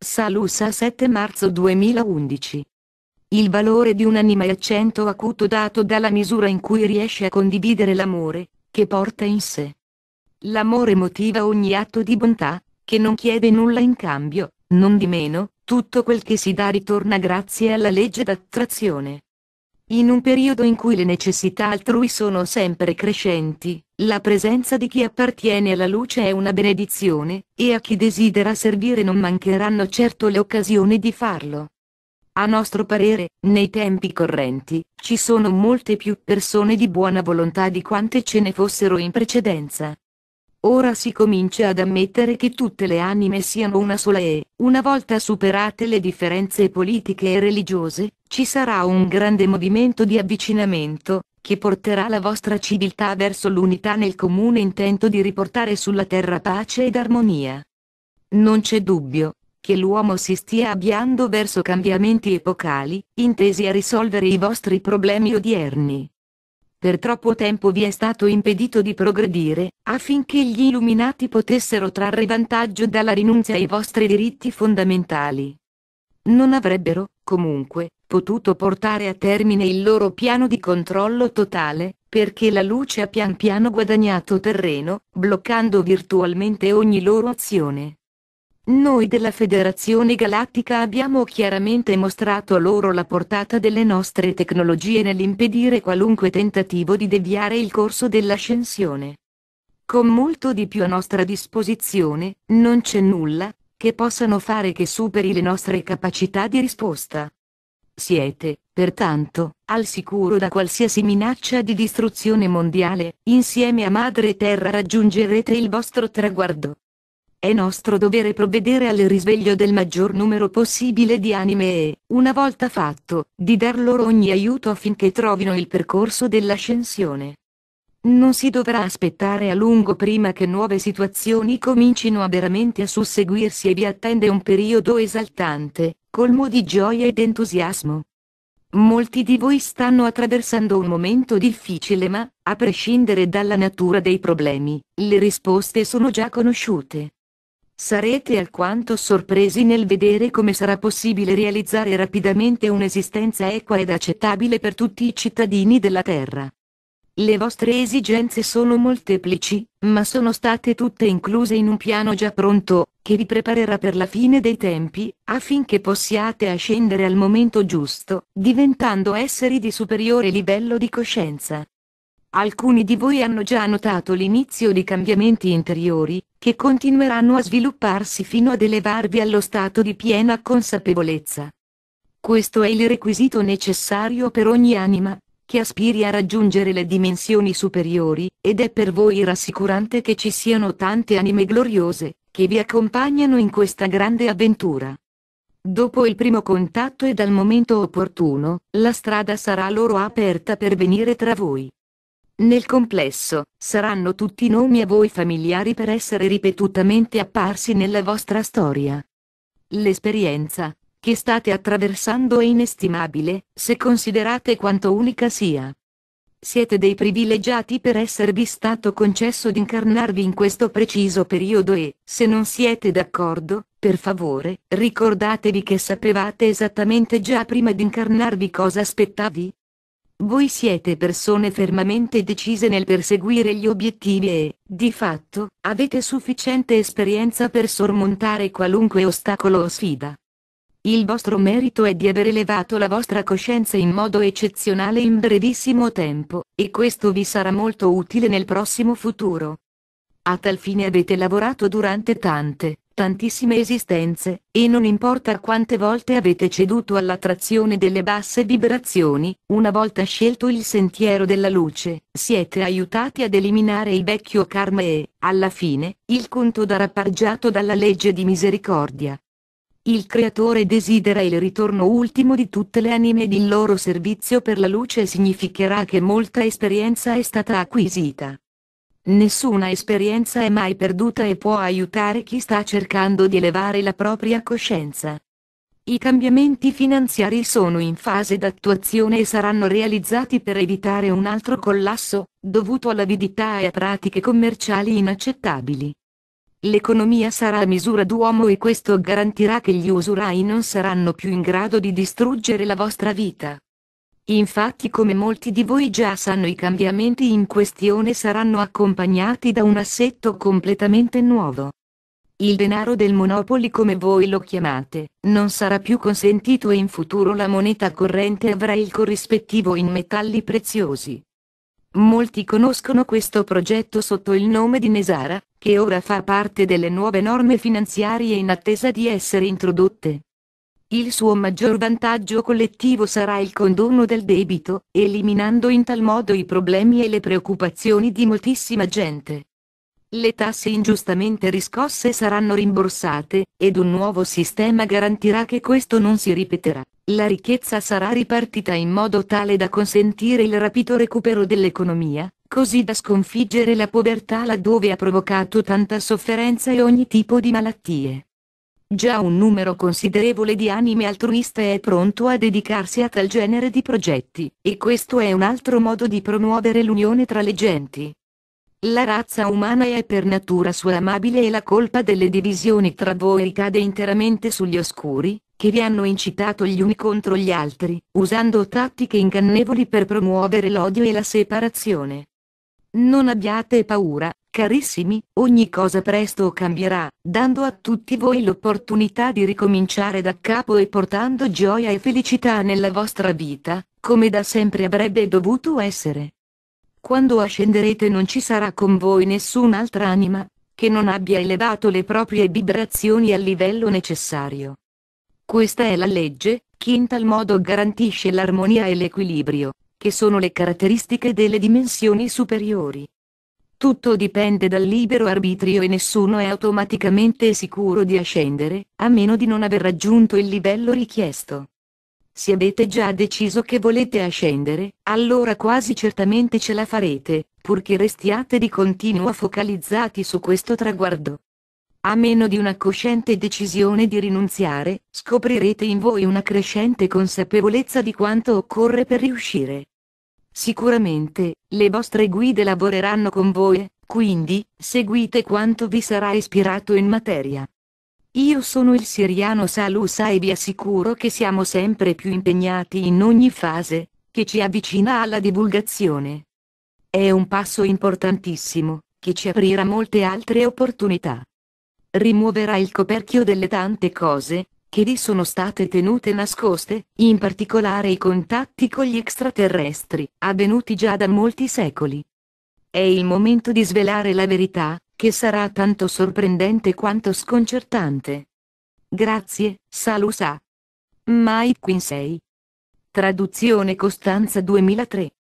Salusa 7 marzo 2011. Il valore di un'anima è accento acuto dato dalla misura in cui riesce a condividere l'amore, che porta in sé. L'amore motiva ogni atto di bontà, che non chiede nulla in cambio, non di meno, tutto quel che si dà ritorna grazie alla legge d'attrazione. In un periodo in cui le necessità altrui sono sempre crescenti, la presenza di chi appartiene alla luce è una benedizione, e a chi desidera servire non mancheranno certo le occasioni di farlo. A nostro parere, nei tempi correnti, ci sono molte più persone di buona volontà di quante ce ne fossero in precedenza. Ora si comincia ad ammettere che tutte le anime siano una sola e, una volta superate le differenze politiche e religiose, ci sarà un grande movimento di avvicinamento, che porterà la vostra civiltà verso l'unità nel comune intento di riportare sulla terra pace ed armonia. Non c'è dubbio che l'uomo si stia avviando verso cambiamenti epocali, intesi a risolvere i vostri problemi odierni. Per troppo tempo vi è stato impedito di progredire, affinché gli illuminati potessero trarre vantaggio dalla rinunzia ai vostri diritti fondamentali. Non avrebbero, comunque, potuto portare a termine il loro piano di controllo totale, perché la luce ha pian piano guadagnato terreno, bloccando virtualmente ogni loro azione. Noi della Federazione Galattica abbiamo chiaramente mostrato loro la portata delle nostre tecnologie nell'impedire qualunque tentativo di deviare il corso dell'ascensione. Con molto di più a nostra disposizione, non c'è nulla che possano fare che superi le nostre capacità di risposta. Siete, pertanto, al sicuro da qualsiasi minaccia di distruzione mondiale, insieme a Madre Terra raggiungerete il vostro traguardo. È nostro dovere provvedere al risveglio del maggior numero possibile di anime e, una volta fatto, di dar loro ogni aiuto affinché trovino il percorso dell'ascensione. Non si dovrà aspettare a lungo prima che nuove situazioni comincino a veramente a susseguirsi e vi attende un periodo esaltante, colmo di gioia ed entusiasmo. Molti di voi stanno attraversando un momento difficile ma, a prescindere dalla natura dei problemi, le risposte sono già conosciute. Sarete alquanto sorpresi nel vedere come sarà possibile realizzare rapidamente un'esistenza equa ed accettabile per tutti i cittadini della Terra. Le vostre esigenze sono molteplici, ma sono state tutte incluse in un piano già pronto, che vi preparerà per la fine dei tempi, affinché possiate ascendere al momento giusto, diventando esseri di superiore livello di coscienza. Alcuni di voi hanno già notato l'inizio di cambiamenti interiori, che continueranno a svilupparsi fino ad elevarvi allo stato di piena consapevolezza. Questo è il requisito necessario per ogni anima, che aspiri a raggiungere le dimensioni superiori, ed è per voi rassicurante che ci siano tante anime gloriose, che vi accompagnano in questa grande avventura. Dopo il primo contatto e dal momento opportuno, la strada sarà loro aperta per venire tra voi. Nel complesso, saranno tutti nomi a voi familiari per essere ripetutamente apparsi nella vostra storia. L'esperienza che state attraversando è inestimabile, se considerate quanto unica sia. Siete dei privilegiati per esservi stato concesso di incarnarvi in questo preciso periodo e, se non siete d'accordo, per favore, ricordatevi che sapevate esattamente già prima di incarnarvi cosa aspettavi. Voi siete persone fermamente decise nel perseguire gli obiettivi e, di fatto, avete sufficiente esperienza per sormontare qualunque ostacolo o sfida. Il vostro merito è di aver elevato la vostra coscienza in modo eccezionale in brevissimo tempo, e questo vi sarà molto utile nel prossimo futuro. A tal fine avete lavorato durante tantissime esistenze, e non importa quante volte avete ceduto all'attrazione delle basse vibrazioni, una volta scelto il sentiero della luce, siete aiutati ad eliminare il vecchio karma e, alla fine, il conto darà pareggiato dalla legge di misericordia. Il Creatore desidera il ritorno ultimo di tutte le anime ed il loro servizio per la luce significherà che molta esperienza è stata acquisita. Nessuna esperienza è mai perduta e può aiutare chi sta cercando di elevare la propria coscienza. I cambiamenti finanziari sono in fase d'attuazione e saranno realizzati per evitare un altro collasso, dovuto all'avidità e a pratiche commerciali inaccettabili. L'economia sarà a misura d'uomo e questo garantirà che gli usurai non saranno più in grado di distruggere la vostra vita. Infatti, come molti di voi già sanno, i cambiamenti in questione saranno accompagnati da un assetto completamente nuovo. Il denaro del Monopoly, come voi lo chiamate, non sarà più consentito e in futuro la moneta corrente avrà il corrispettivo in metalli preziosi. Molti conoscono questo progetto sotto il nome di Nesara, che ora fa parte delle nuove norme finanziarie in attesa di essere introdotte. Il suo maggior vantaggio collettivo sarà il condono del debito, eliminando in tal modo i problemi e le preoccupazioni di moltissima gente. Le tasse ingiustamente riscosse saranno rimborsate, ed un nuovo sistema garantirà che questo non si ripeterà. La ricchezza sarà ripartita in modo tale da consentire il rapido recupero dell'economia, così da sconfiggere la povertà laddove ha provocato tanta sofferenza e ogni tipo di malattie. Già un numero considerevole di anime altruiste è pronto a dedicarsi a tal genere di progetti, e questo è un altro modo di promuovere l'unione tra le genti. La razza umana è per natura sua amabile e la colpa delle divisioni tra voi ricade interamente sugli oscuri, che vi hanno incitato gli uni contro gli altri, usando tattiche ingannevoli per promuovere l'odio e la separazione. Non abbiate paura, carissimi, ogni cosa presto cambierà, dando a tutti voi l'opportunità di ricominciare da capo e portando gioia e felicità nella vostra vita, come da sempre avrebbe dovuto essere. Quando ascenderete non ci sarà con voi nessun'altra anima, che non abbia elevato le proprie vibrazioni al livello necessario. Questa è la legge, che in tal modo garantisce l'armonia e l'equilibrio, che sono le caratteristiche delle dimensioni superiori. Tutto dipende dal libero arbitrio e nessuno è automaticamente sicuro di ascendere, a meno di non aver raggiunto il livello richiesto. Se avete già deciso che volete ascendere, allora quasi certamente ce la farete, purché restiate di continuo focalizzati su questo traguardo. A meno di una cosciente decisione di rinunziare, scoprirete in voi una crescente consapevolezza di quanto occorre per riuscire. Sicuramente, le vostre guide lavoreranno con voi, quindi, seguite quanto vi sarà ispirato in materia. Io sono il siriano Salusa e vi assicuro che siamo sempre più impegnati in ogni fase, che ci avvicina alla divulgazione. È un passo importantissimo, che ci aprirà molte altre opportunità. Rimuoverà il coperchio delle tante cose, che vi sono state tenute nascoste, in particolare i contatti con gli extraterrestri, avvenuti già da molti secoli. È il momento di svelare la verità, che sarà tanto sorprendente quanto sconcertante. Grazie, Salusa. Mike Quinsey. Traduzione Costanza 2003.